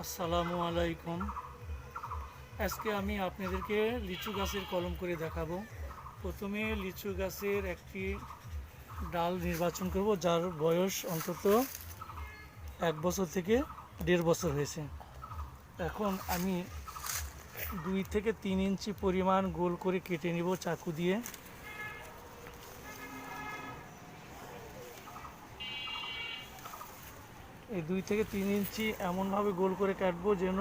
আসসালামু আলাইকুম। আজকে আমি আপনাদেরকে লিচু গাছের কলম করে দেখাবো। প্রথমে লিচু গাছের একটি ডাল নির্বাচন করব, যার বয়স অন্তত 1 বছর থেকে 1.5 বছর হয়েছে। এখন আমি 2 থেকে 3 ইঞ্চি পরিমাণ গোল করে কেটে নিব চাকু দিয়ে। এই 2 থেকে 3 ইঞ্চি এমনভাবে গোল করে কাটবো যেন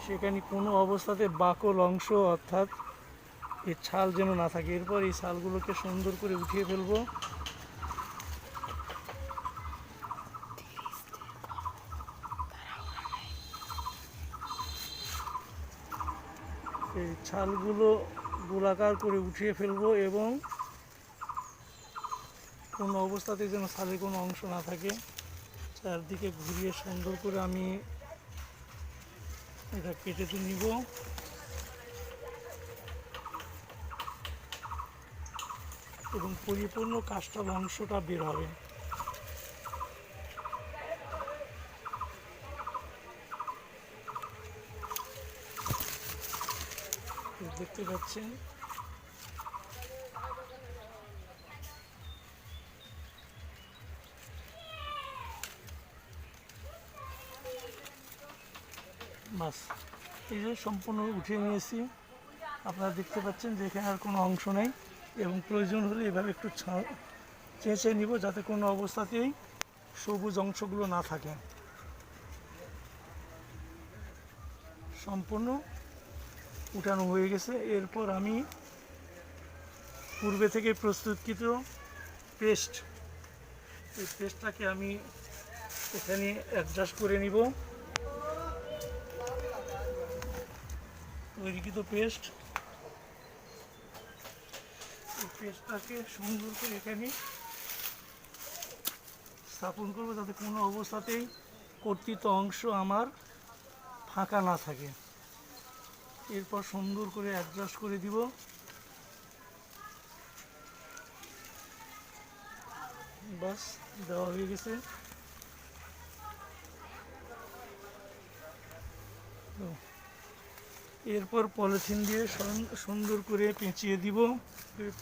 সেখানে কোনো অবস্থাতে বাকল অংশ অর্থাৎ এই ছাল যেন না থাকে। এরপর এই ছালগুলোকে সুন্দর করে উঠিয়ে ফেলবো। এই ছালগুলো গোলাকার করে উঠিয়ে ফেলবো এবং কোনো অবস্থাতে যেন ছালের কোনো অংশ না থাকে। চারদিকে ঘুরিয়ে সুন্দর করে আমি এটা কেটে নিব এবং পরিপূর্ণ কাষ্ঠল অংশটা বের হবে। দেখতে পাচ্ছেন বাস, এই যে সম্পূর্ণ উঠিয়ে নিয়েছি। আপনারা দেখতে পাচ্ছেন যে এখানে আর কোনো অংশ নেই এবং প্রয়োজন হলে এভাবে একটু চেঁচে নিব যাতে কোনো অবস্থাতেই সবুজ অংশগুলো না থাকে। সম্পূর্ণ উঠানো হয়ে গেছে। এরপর আমি পূর্বে থেকে প্রস্তুতকৃত পেস্ট, এই পেস্টটাকে আমি এখানে অ্যাডজাস্ট করে নিব। তৈরিকৃত পেস্ট, এই পেস্টটাকে সুন্দর করে এখানে স্থাপন করবো যাতে কোনো অবস্থাতেই কর্তৃত অংশ আমার ফাঁকা না থাকে। এরপর সুন্দর করে অ্যাডজাস্ট করে দিব। বাস, দেওয়া হয়ে গেছে। এরপর পলিথিন দিয়ে সুন্দর করে পেঁচিয়ে দিব।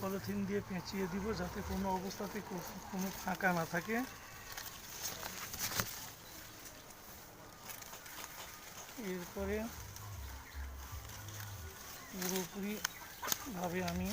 পলিথিন দিয়ে পেঁচিয়ে দিব যাতে কোনো অবস্থাতে কোনো ফাঁকা না থাকে। এরপরে পুরোপুরিভাবে আমি